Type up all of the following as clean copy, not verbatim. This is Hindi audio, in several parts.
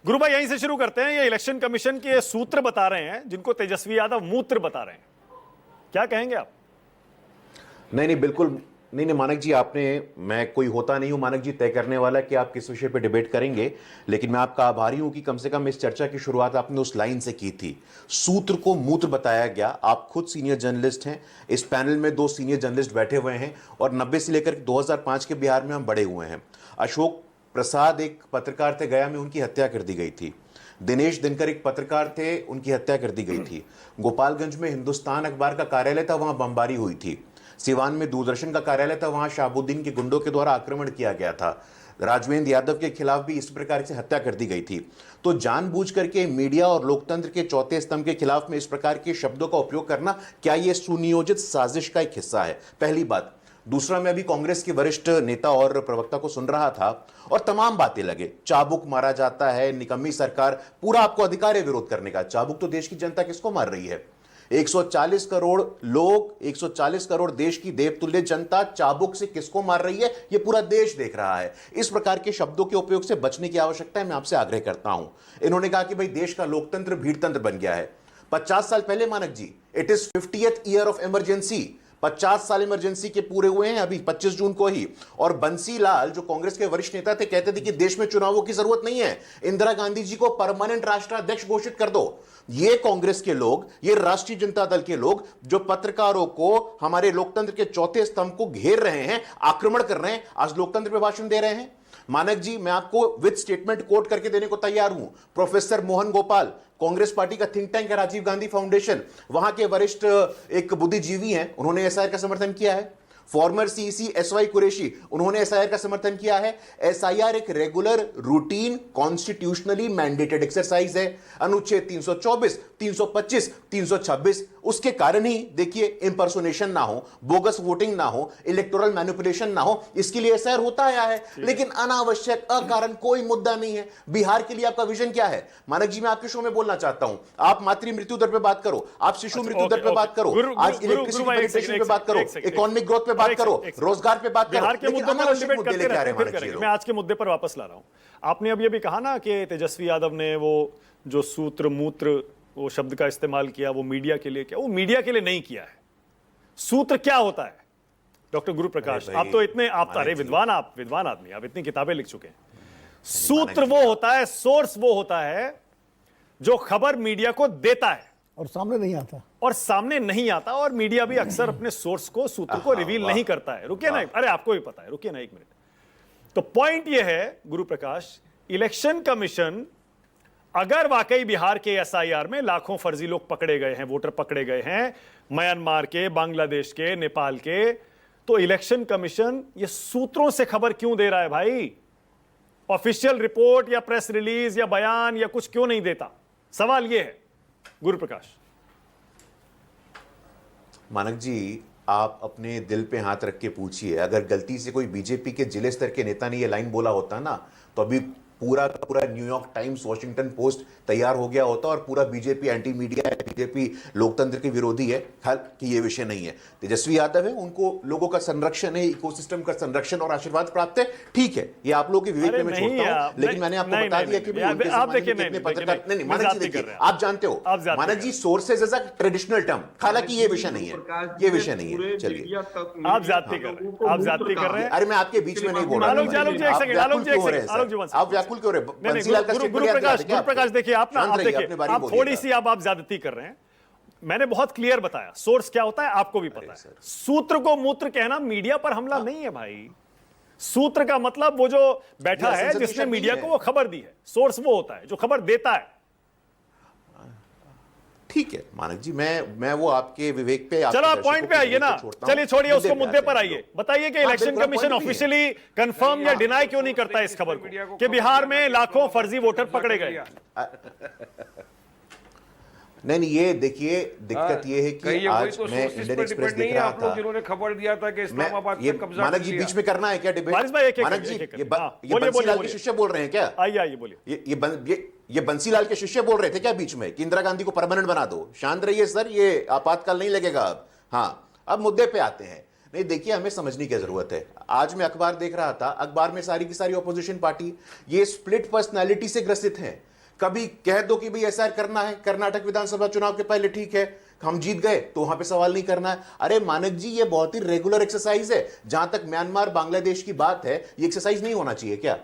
गुरु भाई यहीं से शुरू करते हैं। ये इलेक्शन कमीशन के सूत्र बता रहे हैं जिनको तेजस्वी यादव मूत्र बता रहे हैं, क्या कहेंगे आप? नहीं बिल्कुल नहीं मानक जी, मैं कोई होता नहीं हूं मानक जी तय करने वाला कि आप किस विषय पे डिबेट करेंगे, लेकिन मैं आपका आभारी हूं कि कम से कम इस चर्चा की शुरुआत आपने उस लाइन से की थी, सूत्र को मूत्र बताया गया। आप खुद सीनियर जर्नलिस्ट हैं, इस पैनल में 2 सीनियर जर्नलिस्ट बैठे हुए हैं और 90 से लेकर 2005 के बिहार में हम बड़े हुए हैं। अशोक प्रसाद एक पत्रकार थे, गया में उनकी हत्या कर दी गई थी। दिनेश दिनकर एक पत्रकार थे, उनकी हत्या कर दी गई थी। गोपालगंज में हिंदुस्तान अखबार का कार्यालय था, वहां बमबारी हुई थी। सिवान में दूरदर्शन का कार्यालय था, वहां शहाबुद्दीन के गुंडों के द्वारा आक्रमण किया गया था। राजवेंद्र यादव के खिलाफ भी इस प्रकार से हत्या कर दी गई थी। तो जानबूझ करके मीडिया और लोकतंत्र के चौथे स्तंभ के खिलाफ में इस प्रकार के शब्दों का उपयोग करना, क्या यह सुनियोजित साजिश का एक हिस्सा है? पहली बात। दूसरा, मैं अभी कांग्रेस के वरिष्ठ नेता और प्रवक्ता को सुन रहा था और तमाम बातें लगे, चाबुक मारा जाता है, निकम्मी सरकार, पूरा आपको अधिकार है विरोध करने का। चाबुक तो देश की जनता किसको मार रही है? 140 करोड़ लोग, 140 करोड़ देश की देवतुल्य जनता चाबुक से किसको मार रही है, यह पूरा देश देख रहा है। इस प्रकार के शब्दों के उपयोग से बचने की आवश्यकता है, मैं आपसे आग्रह करता हूं। इन्होंने कहा कि भाई देश का लोकतंत्र भीड़तंत्र बन गया है। 50 साल पहले Manak ji, it is 50th year of emergency, 50 साल इमरजेंसी के पूरे हुए हैं अभी 25 जून को ही। और बंसीलाल जो कांग्रेस के वरिष्ठ नेता थे, कहते थे कि देश में चुनावों की जरूरत नहीं है, इंदिरा गांधी जी को परमानेंट राष्ट्राध्यक्ष घोषित कर दो। ये कांग्रेस के लोग, ये राष्ट्रीय जनता दल के लोग जो पत्रकारों को, हमारे लोकतंत्र के चौथे स्तंभ को घेर रहे हैं, आक्रमण कर रहे हैं, आज लोकतंत्र पे भाषण दे रहे हैं। मानक जी, मैं आपको विद स्टेटमेंट कोट करके देने को तैयार हूं। प्रोफेसर मोहन गोपाल, कांग्रेस पार्टी का थिंक टैंक है राजीव गांधी फाउंडेशन, वहां के वरिष्ठ एक बुद्धिजीवी हैं, उन्होंने एसआईआर का समर्थन किया है। फॉर्मर सीईसी एसवाई कुरैशी, उन्होंने एसआईआर का समर्थन किया है। एसआईआर एक regular, routine, constitutionally mandated exercise है। अनुच्छेद 324, 325, 326, उसके कारण ही देखिए इंपर्सोनेशन ना हो, बोगस वोटिंग ना हो, इलेक्टोरल मैनिपुलेशन ना हो, इसके लिए एसआईआर होता आया है। लेकिन अनावश्यक, अकारण कोई मुद्दा नहीं है। बिहार के लिए आपका विजन क्या है? मानक जी, मैं आपके शो में बोलना चाहता हूं, आप मातृ मृत्यु दर पे बात करो, आप शिशु मृत्यु दर पे बात करो, आज इलेक्ट्रिसिटी पेनिट्रेशन पे बात करो, इकोनॉमिक ग्रोथ पे बात करो, रोजगार पे बात करो। बिहार के मुद्दे पर डिबेट करते रहते हैं। मैं आज के मुद्दे पर वापस ला रहा हूं। आपने अभी अभी कहा ना कि तेजस्वी यादव ने वो जो सूत्र मूत्र वो शब्द का इस्तेमाल किया, वो मीडिया के लिए किया। वो मीडिया के लिए नहीं किया है। सूत्र क्या होता है? डॉक्टर गुरु प्रकाश, आप तो इतने, आप अरे विद्वान, आप विद्वान आदमी, आप इतनी किताबें लिख चुके हैं। सूत्र वो होता है, सोर्स वो होता है जो खबर मीडिया को देता है और सामने नहीं आता, और मीडिया भी अक्सर अपने सोर्स को, सूत्र को रिवील नहीं करता है। रुकिए ना, अरे आपको भी पता है, रुकिए ना 1 मिनट। तो पॉइंट यह है गुरु प्रकाश, इलेक्शन कमीशन अगर वाकई बिहार के एसआईआर में लाखों फर्जी लोग पकड़े गए हैं, वोटर पकड़े गए हैं, म्यांमार के, बांग्लादेश के, नेपाल के, तो इलेक्शन कमीशन ये सूत्रों से खबर क्यों दे रहा है भाई? ऑफिशियल रिपोर्ट या प्रेस रिलीज या बयान या कुछ क्यों नहीं देता? सवाल यह है गुरु प्रकाश। मानक जी, आप अपने दिल पे हाथ रख के पूछिए, अगर गलती से कोई बीजेपी के जिले स्तर के नेता ने ये लाइन बोला होता ना, तो अभी पूरा का पूरा न्यूयॉर्क टाइम्स, वॉशिंगटन पोस्ट तैयार हो गया होता और पूरा बीजेपी एंटी मीडिया है, बीजेपी लोकतंत्र के विरोधी है। हालांकि ये विषय नहीं है। तेजस्वी यादव है, उनको लोगों का संरक्षण है, इकोसिस्टम का संरक्षण और आशीर्वाद प्राप्त है, ठीक है, ये आप लोगों के विवेक में मैं छोड़ता हूं। लेकिन मैंने आपको बता दिया कि आप जानते हो Manak ji, sources as a traditional term, हालांकि ये विषय नहीं है, ये विषय नहीं है। चलिए, आप ज्यादती कर रहे हैं, अरे मैं आपके बीच में नहीं बोल रहा हूं। आप व्याकुल क्यों रहे? गुरु प्रकाश देखिए, आप थोड़ी सी आप ज्यादती कर रहे हैं। मैंने बहुत क्लियर बताया सोर्स क्या होता है, आपको भी पता है। सूत्र को मूत्र कहना मीडिया पर हमला नहीं है भाई। सूत्र का मतलब वो जो बैठा है, जिसने मीडिया को वो खबर दी है। सोर्स वो होता है जो खबर देता है। ठीक है मानक जी, मैं वो आपके विवेक पे, चलो आप पॉइंट पे आइए ना। चलिए छोड़िए उसको, मुद्दे पर आइए। बताइए कि इलेक्शन कमीशन ऑफिशियली कंफर्म या डिनाई क्यों नहीं करता इस खबर को कि बिहार में लाखों फर्जी वोटर पकड़े गए? नहीं, ये देखिए, दिक्कत ये है कि आज मैं इंडियन एक्सप्रेस देख रहा था, जिन्होंने खबर दिया था कि इस्लामाबाद ये मानक जी बीच में करना है क्या डिबेट? मानक जी, ये बंसीलाल के शिष्य बोल रहे हैं क्या? आइए बोलिए। ये बंसीलाल के शिष्य बोल रहे थे क्या बीच में कि इंदिरा गांधी को परमानेंट बना दो? शांत रहिए सर, ये आपातकाल नहीं लगेगा अब। हाँ, अब मुद्दे पे आते हैं। नहीं, देखिए हमें समझने की जरूरत है। आज मैं अखबार देख रहा था, अखबार में सारी की सारी ऑपोजिशन पार्टी ये स्प्लिट पर्सनालिटी से ग्रसित हैं। कभी कह दो कि भाई एसआर करना है, कर्नाटक विधानसभा चुनाव के पहले ठीक है, हम जीत गए तो वहां पे सवाल नहीं करना है। अरे मानक जी, ये बहुत ही रेगुलर एक्सरसाइज है। जहां तक म्यांमार बांग्लादेश की बात है, ये एक्सरसाइज नहीं होना चाहिए क्या?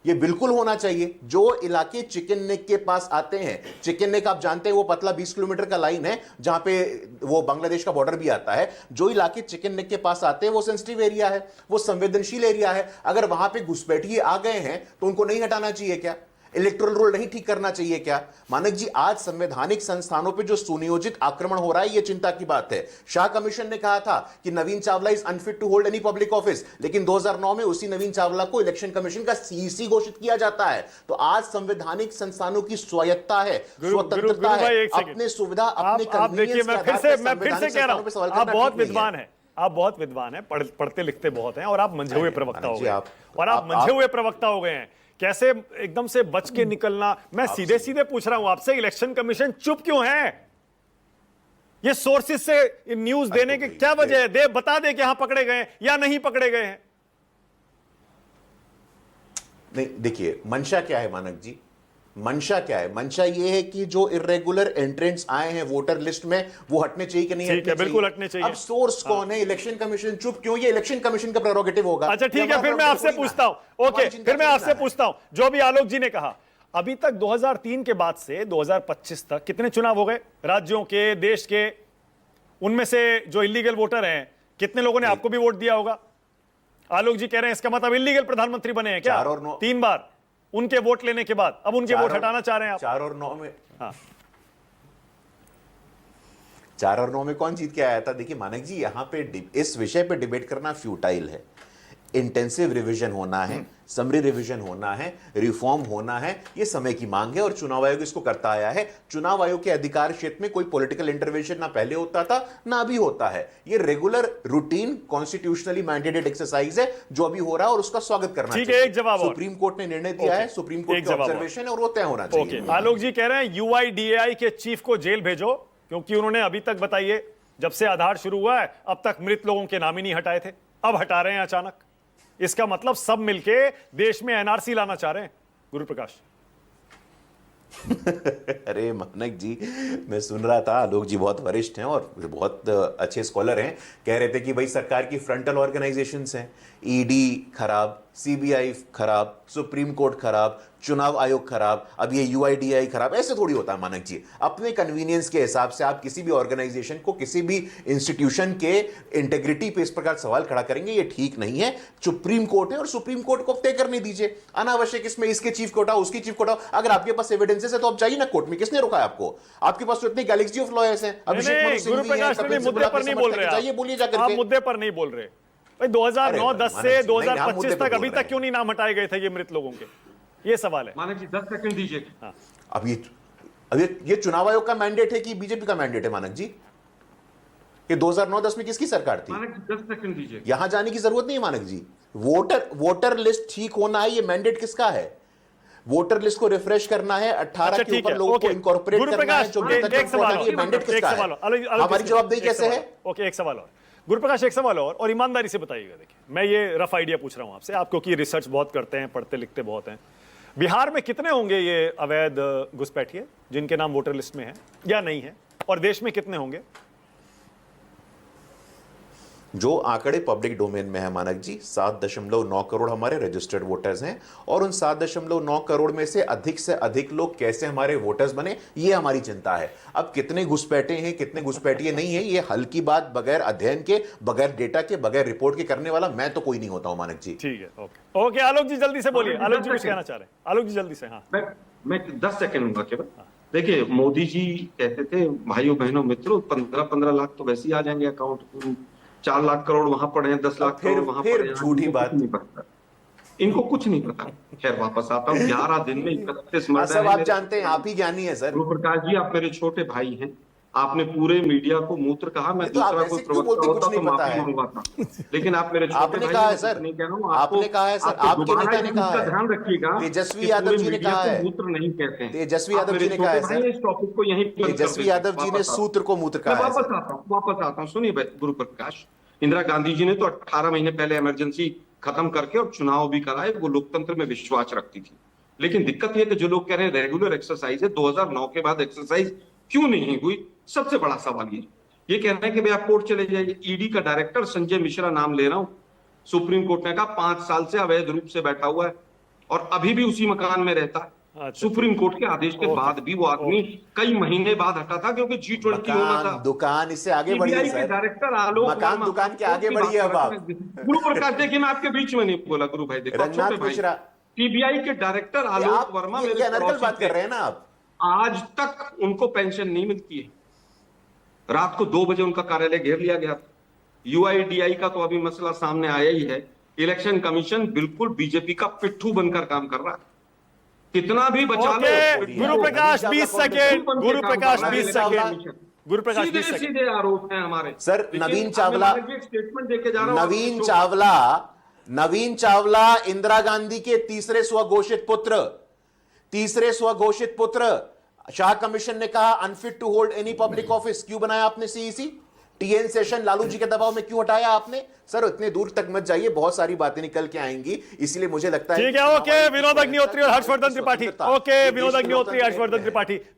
ये बिल्कुल होना चाहिए। जो इलाके चिकन नेक के पास आते हैं, चिकन नेक आप जानते हैं वो पतला 20 किलोमीटर का लाइन है जहां पे वो बांग्लादेश का बॉर्डर भी आता है। जो इलाके चिकन नेक के पास आते हैं वो सेंसिटिव एरिया है, वो संवेदनशील एरिया है। अगर वहां पे घुसपैठिए आ गए हैं तो उनको नहीं हटाना चाहिए क्या? इलेक्टोरल रोल नहीं ठीक करना चाहिए क्या? मानक जी, आज संवैधानिक संस्थानों पे जो सुनियोजित आक्रमण हो रहा है, ये चिंता की बात है। शाह कमीशन ने कहा था कि Naveen Chawla is unfit to hold any public office, लेकिन 2009 में उसी नवीन चावला को इलेक्शन कमीशन का सीईसी घोषित किया जाता है। तो आज संवैधानिक संस्थानों की स्वायत्ता है, स्वतंत्रता है, अपने सुविधा, अपने देखिए, मैं फिर से कह रहा हूं, आप बहुत विद्वान हैं, आप बहुत विद्वान हैं, पढ़ते लिखते बहुत हैं, और आप मंझे हुए प्रवक्ता हो गए, और आप मंझे हुए प्रवक्ता हो गए हैं। कैसे एकदम से बच के निकलना? मैं सीधे सीधे पूछ रहा हूं आपसे, इलेक्शन कमीशन चुप क्यों है? ये सोर्सेस से न्यूज देने की क्या वजह है? बता दे कि यहां पकड़े गए या नहीं पकड़े गए हैं। नहीं, देखिए मंशा क्या है मानक जी, मंशा क्या है? मंशा ये है कि जो इर्रेगुलर एंट्रेंट्स आए हैं वोटर लिस्ट में, वो हटने चाहिए कि नहीं हटने चाहिए? बिल्कुल हटने चाहिए। अब सोर्स कौन है? इलेक्शन कमीशन चुप क्यों? ये इलेक्शन कमीशन का प्रेरोगेटिव होगा। अच्छा ठीक है, फिर मैं आपसे पूछता हूं, ओके, फिर मैं आपसे पूछता हूं, जो भी आलोक जी ने कहा, अभी तक 2003 के बाद से 2025 तक कितने चुनाव हो गए राज्यों के, देश के? उनमें से जो इलीगल वोटर हैं, कितने लोगों ने आपको भी वोट दिया होगा? आलोक जी कह रहे हैं इसका मतलब इलीगल प्रधानमंत्री बने हैं क्या? 3 बार उनके वोट लेने के बाद अब उनके वोट हटाना चाह रहे हैं आप? 4 और 9 में, हाँ, 4 और 9 में कौन जीत के आया था? देखिए मानक जी, यहां पे इस विषय पे डिबेट करना फ्यूटाइल है। इंटेंसिव रिवीजन होना है, समरी रिवीजन होना है, रिफॉर्म होना है, ये समय की मांग है और चुनाव आयोग इसको करता आया है। चुनाव आयोग के अधिकार क्षेत्र में कोई पॉलिटिकल इंटरवेंशन ना पहले होता था ना अभी होता है। ये regular routine constitutionally mandated exercise है जो अभी हो रहा है और उसका स्वागत करना चाहिए। ठीक है, एक जवाब और। सुप्रीम कोर्ट ने निर्णय दिया है, सुप्रीम कोर्ट का ऑब्जर्वेशन है और वो तय होना चाहिए। आलोक जी कह रहे हैं यूआईडीएआई के चीफ को जेल भेजो, क्योंकि उन्होंने अभी तक, बताइए, जब से आधार शुरू हुआ है अब तक मृत लोगों के नाम ही नहीं हटाए थे, अब हटा रहे हैं अचानक। इसका मतलब सब मिलके देश में एनआरसी लाना चाह रहे हैं। गुरु प्रकाश अरे मानक जी, मैं सुन रहा था, आलोक जी बहुत वरिष्ठ हैं और बहुत अच्छे स्कॉलर हैं, कह रहे थे कि भाई सरकार की फ्रंटल ऑर्गेनाइजेशंस हैं, ईडी खराब, सीबीआई खराब, सुप्रीम कोर्ट खराब, चुनाव आयोग खराब, अब ये यूआईडीआई खराब। ऐसे थोड़ी होता है मानक जी। अपने कन्वीनियंस के हिसाब से आप किसी भी ऑर्गेनाइजेशन को, किसी भी इंस्टीट्यूशन के इंटेग्रिटी पे इस प्रकार सवाल खड़ा करेंगे, ये ठीक नहीं है। सुप्रीम कोर्ट है और सुप्रीम कोर्ट को तय करने दीजिए। अनावश्यक इसमें इसके चीफ को हटाओ, उसकी चीफ को हटाओ। अगर आपके पास एविडेंसेस है तो आप जाइए ना कोर्ट में, किसने रोका है आपको? आपके पास तो इतनी गैलेक्सी ऑफ लॉयर्स हैं। अभिषेक मनु सिंह भी हैं, कपिल सिब्बल पर नहीं बोल रहे, जाइए बोलिए जाकर के। आप मुद्दे पर नहीं बोल रहे भाई। 2009-10 से 2025 तक अभी तक क्यों नहीं नाम हटाए गए थे ये मृत लोगों के? ये सवाल है। मानक जी 10 सेकंड दीजिए। हाँ। अब ये चुनाव आयोग का मैंडेट है कि बीजेपी का मैंडेट है मानक जी? कि 2009-10 में किसकी सरकार थी? मानक जी 10 सेकंड दीजिए। यहां जाने की जरूरत नहीं है मानक जी। वोटर लिस्ट ठीक होना है, ये मैंडेट किसका है? वोटर लिस्ट को रिफ्रेश करना है, 18 के ऊपर लोगों को इनकॉर्पोरेट करना है। जो एक सवाल, ये मैंडेट किसका है? हमारी जवाबदेही कैसे है? ओके, एक सवाल और गुरुप्रकाश, एक सवाल और ईमानदारी से बताइएगा। देखिए, मैं ये रफ आइडिया पूछ रहा हूं आपसे, आप क्योंकि रिसर्च बहुत करते हैं, पढ़ते लिखते बहुत हैं। बिहार में कितने होंगे ये अवैध घुसपैठिए जिनके नाम वोटर लिस्ट में है या नहीं है, और देश में कितने होंगे? जो आंकड़े पब्लिक डोमेन में है मानक जी, 7.9 करोड़ हमारे रजिस्टर्ड वोटर्स हैं और उन 7.9 करोड़ में से अधिक लोग कैसे हमारे वोटर्स बने, ये हमारी चिंता है। अब कितने घुसपैठे हैं, कितने घुसपैठिए नहीं है, ये हल की बात बगैर अध्ययन के, बगैर डेटा के, बगैर रिपोर्ट के करने वाला मैं तो कोई नहीं होता हूं मानक जी। ठीक है, ओके ओके। आलोक जी जल्दी से बोलिए, आलोक जी कुछ कहना चाह रहे हैं। आलोक जी जल्दी से। हाँ, मैं 10 सेकंड लूंगा केवल। देखिए, मोदी जी कहते थे भाइयों बहनों मित्रों 15-15 लाख तो वैसे ही आ जाएंगे अकाउंट, 4 लाख करोड़ वहां पड़े हैं, 10 लाख करोड़ वहां पड़े हैं। झूठी बात नहीं पता, इनको कुछ नहीं पता। खैर वापस आता हूँ। 11 दिन में 31 मर्डर सब आप जानते हैं, आप ही ज्ञानी है सर। गुरुप्रकाश जी, आप मेरे छोटे भाई हैं, आपने पूरे मीडिया को मूत्र कहा। मैं तो दूसरा कोई प्रवक्ता होता तो माफी मांगता, लेकिन आप मेरे छोटे आपने कहा है सर, नहीं कह रहा हूँ। आपने कहा है सर, आपके नेता ने कहा है, ध्यान रखिएगा। तेजस्वी यादव जी ने कहा है, मूत्र नहीं कहते हैं। तेजस्वी यादव जी ने कहा है सर, इस टॉपिक को यहीं तेजस्वी यादव जी ने सूत्र को मूत्र कहा है। वापस आता हूँ। सुनिए गुरुप्रकाश, इंदिरा गांधी जी ने तो 18 महीने पहले इमरजेंसी खत्म करके और चुनाव भी कराए, वो लोकतंत्र में विश्वास रखती थी। लेकिन दिक्कत यह कि जो लोग कह रहे हैं रेगुलर एक्सरसाइज है, 2009 के बाद एक्सरसाइज क्यों नहीं हुई, सबसे बड़ा सवाल ये कह रहे हैं कि भाई आप कोर्ट चले जाइए। ईडी का डायरेक्टर संजय मिश्रा नाम ले रहा हूं, सुप्रीम कोर्ट ने कहा 5 साल से अवैध रूप से बैठा हुआ है और अभी भी उसी मकान में रहता है। अच्छा, सुप्रीम कोर्ट के आदेश के बाद भी वो आदमी कई महीने बाद हटा था, क्योंकि G20 होना था। मकान दुकान इससे आगे बढ़िए सीबीआई के सर, डायरेक्टर आलोक मकान वर्मा, दुकान के आगे बढ़िए अब आप। गुरु प्रकाश, देखिए मैं आपके बीच में नहीं बोला गुरु भाई, देखो रंगनाथ छोटे भाई, मिश्रा, सीबीआई के डायरेक्टर आलोक वर्मा ये मेरे अनर्गल पड़ोसी बात थे। कर रहे हैं ना आप। आज तक उनको पेंशन नहीं मिलती है। रात को 2 बजे उनका कार्यालय घेर लिया गया था। यूआईडीआई का तो अभी मसला सामने आया ही है। इलेक्शन कमीशन बिल्कुल बीजेपी का पिट्ठू बनकर काम कर रहा है। कितना भी बचा लो, ओके, गुरु प्रकाश 20 सेकेंड, गुरु प्रकाश 20 सेकेंड, गुरु प्रकाश 20 सीधे सेकेंड। सीधे आरोप हैं हमारे। सर, लेकिन नवीन चावला, मैं एक स्टेटमेंट देके जा रहा हूं। नवीन चावला इंदिरा गांधी के तीसरे स्वघोषित पुत्र। शाह कमीशन ने कहा unfit to hold any public office. क्यों बनाया आपने सीईसी? टीएन सेशन लालू जी के दबाव में क्यों हटाया आपने? सर इतने दूर तक मत जाइए, बहुत सारी बातें निकल के आएंगी, इसलिए मुझे लगता है ठीक है, ओके, विनोद अग्निहोत्री और हर्षवर्धन त्रिपाठी। ओके, विनोद अग्निहोत्री, हर्षवर्धन त्रिपाठी।